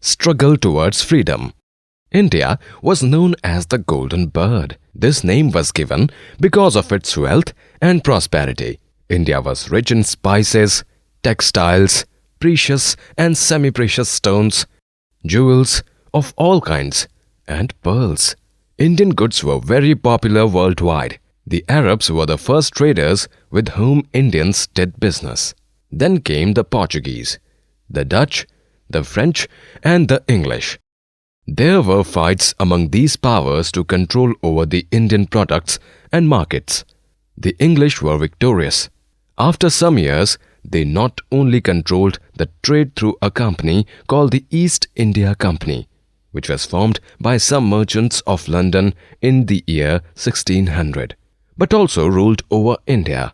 Struggle towards freedom. India was known as the Golden Bird. This name was given because of its wealth and prosperity. India was rich in spices, textiles, precious and semi-precious stones, jewels of all kinds, and pearls. Indian goods were very popular worldwide. The Arabs were the first traders with whom Indians did business. Then came the Portuguese, the Dutch, the French, and the English. There were fights among these powers to control over the Indian products and markets. The English were victorious. After some years, they not only controlled the trade through a company called the East India Company, which was formed by some merchants of London in the year 1600, but also ruled over India.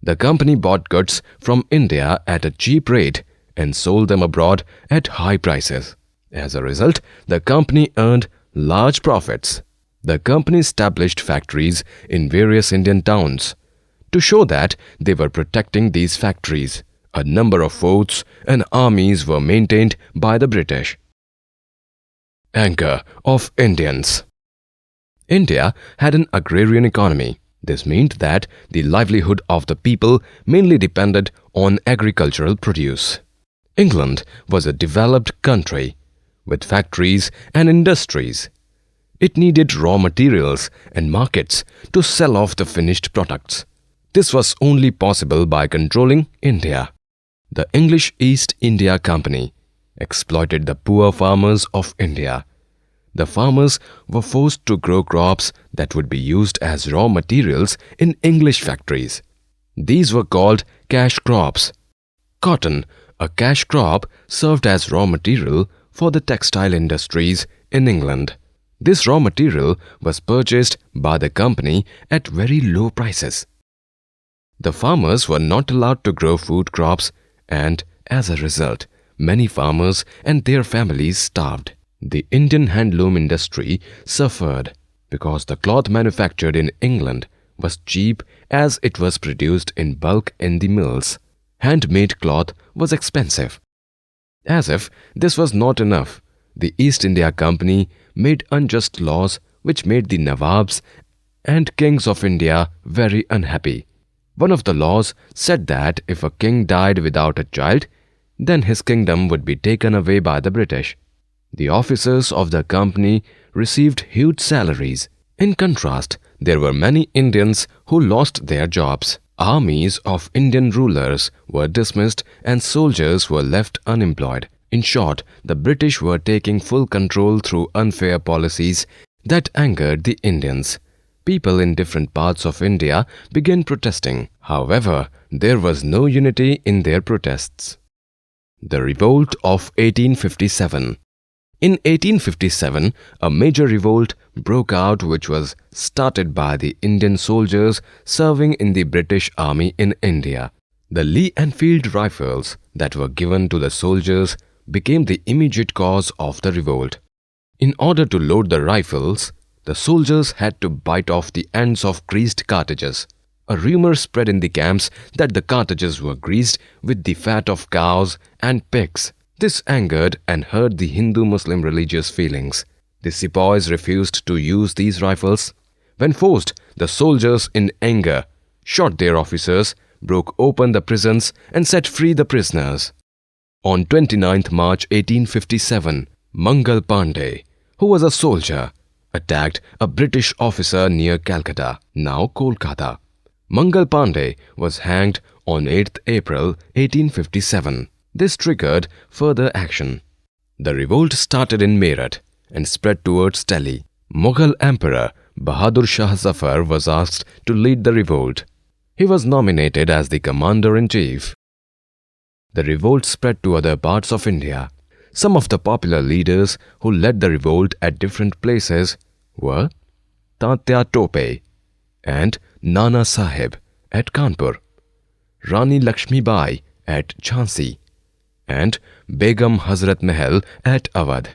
The company bought goods from India at a cheap rate and sold them abroad at high prices. As a result, the company earned large profits. The company established factories in various Indian towns. To show that they were protecting these factories, a number of forts and armies were maintained by the British. Anchor of Indians. India had an agrarian economy. This meant that the livelihood of the people mainly depended on agricultural produce. England was a developed country with factories and industries. It needed raw materials and markets to sell off the finished products. This was only possible by controlling India. The English East India Company exploited the poor farmers of India. The farmers were forced to grow crops that would be used as raw materials in English factories. These were called cash crops. Cotton, a cash crop, served as raw material for the textile industries in England. This raw material was purchased by the company at very low prices. The farmers were not allowed to grow food crops, and as a result, many farmers and their families starved. The Indian handloom industry suffered because the cloth manufactured in England was cheap as it was produced in bulk in the mills. Handmade cloth was expensive. As if this was not enough, the East India Company made unjust laws which made the Nawabs and kings of India very unhappy. One of the laws said that if a king died without a child, then his kingdom would be taken away by the British. The officers of the company received huge salaries. In contrast, there were many Indians who lost their jobs. Armies of Indian rulers were dismissed and soldiers were left unemployed. In short, the British were taking full control through unfair policies that angered the Indians. People in different parts of India began protesting. However, there was no unity in their protests. The Revolt of 1857. In 1857, a major revolt broke out which was started by the Indian soldiers serving in the British Army in India. The Lee-Enfield rifles that were given to the soldiers became the immediate cause of the revolt. In order to load the rifles, the soldiers had to bite off the ends of greased cartridges. A rumor spread in the camps that the cartridges were greased with the fat of cows and pigs. This angered and hurt the Hindu-Muslim religious feelings. The sepoys refused to use these rifles. When forced, the soldiers in anger shot their officers, broke open the prisons and set free the prisoners. On 29th March 1857, Mangal Pandey, who was a soldier, attacked a British officer near Calcutta, now Kolkata. Mangal Pandey was hanged on 8th April 1857. This triggered further action. The revolt started in Meerut and spread towards Delhi. Mughal Emperor Bahadur Shah Zafar was asked to lead the revolt. He was nominated as the commander-in-chief. The revolt spread to other parts of India. Some of the popular leaders who led the revolt at different places were Tatya Tope and Nana Sahib at Kanpur, Rani Lakshmi Bai at Jhansi, and Begum Hazrat Mahal at Awadh.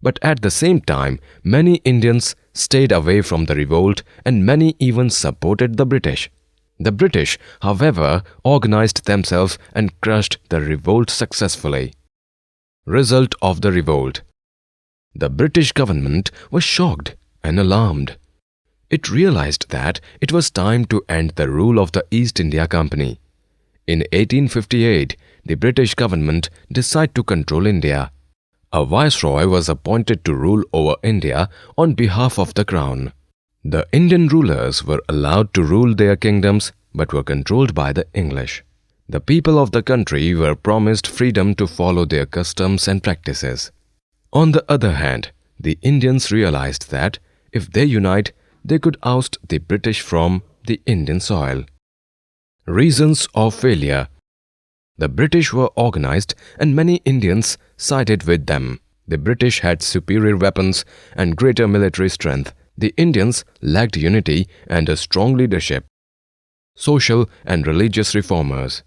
But at the same time, many Indians stayed away from the revolt and many even supported the British. The British, however, organized themselves and crushed the revolt successfully. Result of the revolt. The British government was shocked and alarmed. It realized that it was time to end the rule of the East India Company. In 1858, the British government decided to control India. A viceroy was appointed to rule over India on behalf of the crown. The Indian rulers were allowed to rule their kingdoms but were controlled by the English. The people of the country were promised freedom to follow their customs and practices. On the other hand, the Indians realized that if they unite, they could oust the British from the Indian soil. Reasons of failure. The British were organized and many Indians sided with them. The British had superior weapons and greater military strength. The Indians lacked unity and a strong leadership. Social and religious reformers.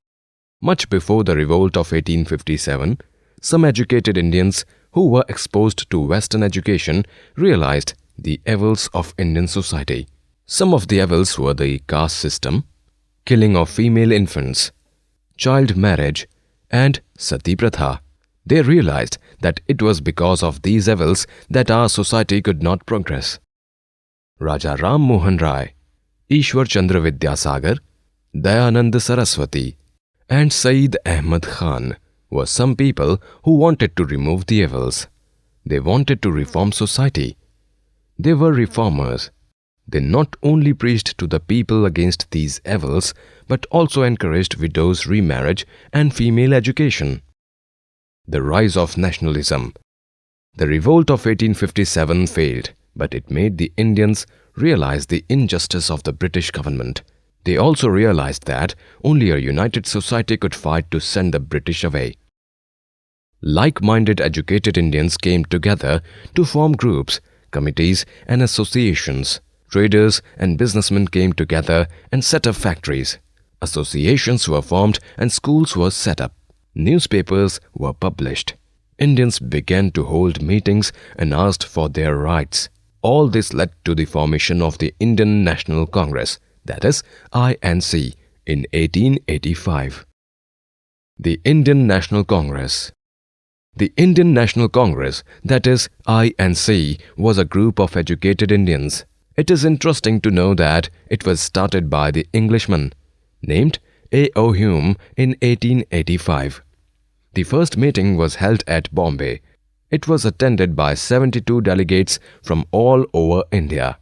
Much before the revolt of 1857, some educated Indians who were exposed to Western education realized the evils of Indian society. Some of the evils were the caste system, killing of female infants, child marriage, and sati pratha. They realized that it was because of these evils that our society could not progress. Raja Ram Mohan Rai, Ishwar Chandra Vidyasagar, Dayanand Saraswati, and Sayyid Ahmad Khan were some people who wanted to remove the evils. They wanted to reform society. They were reformers. They not only preached to the people against these evils, but also encouraged widows' remarriage and female education. The rise of nationalism. The revolt of 1857 failed, but it made the Indians realize the injustice of the British government. They also realized that only a united society could fight to send the British away. Like-minded educated Indians came together to form groups, committees and associations. Traders and businessmen came together and set up factories. Associations were formed and schools were set up. Newspapers were published. Indians began to hold meetings and asked for their rights. All this led to the formation of the Indian National Congress, that is INC, in 1885. The Indian National Congress. The Indian National Congress, that is INC, was a group of educated Indians. It is interesting to know that it was started by the Englishman named A.O. Hume in 1885. The first meeting was held at Bombay. It was attended by 72 delegates from all over India.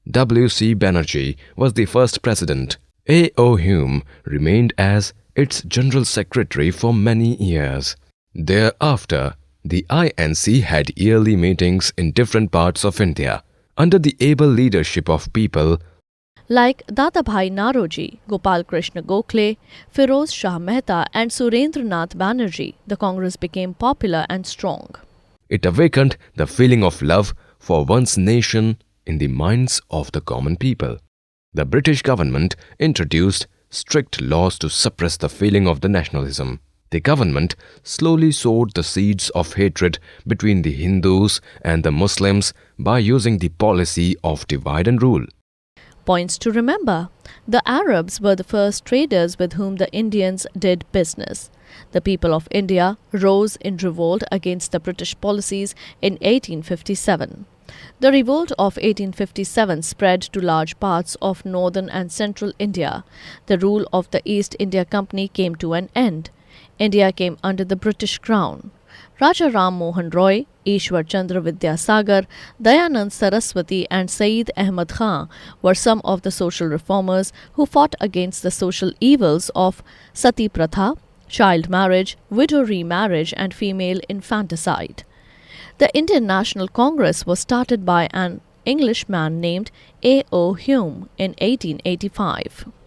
W.C. Banerjee was the first president. A.O. Hume remained as its general secretary for many years. Thereafter, the INC had yearly meetings in different parts of India under the able leadership of people like Dadabhai Naroji, Gopal Krishna Gokhale, Firoz Shah Mehta and Surendranath Banerjee. The Congress became popular and strong. It awakened the feeling of love for one's nation in the minds of the common people. The British government introduced strict laws to suppress the feeling of the nationalism. The government slowly sowed the seeds of hatred between the Hindus and the Muslims by using the policy of divide and rule. Points to remember. The Arabs were the first traders with whom the Indians did business. The people of India rose in revolt against the British policies in 1857. The revolt of 1857 spread to large parts of northern and central India. The rule of the East India Company came to an end. India came under the British Crown. Raja Ram Mohan Roy, Ishwar Chandra Vidyasagar, Dayanand Saraswati and Sayyid Ahmad Khan were some of the social reformers who fought against the social evils of sati pratha, child marriage, widow remarriage and female infanticide. The Indian National Congress was started by an Englishman named A.O. Hume in 1885.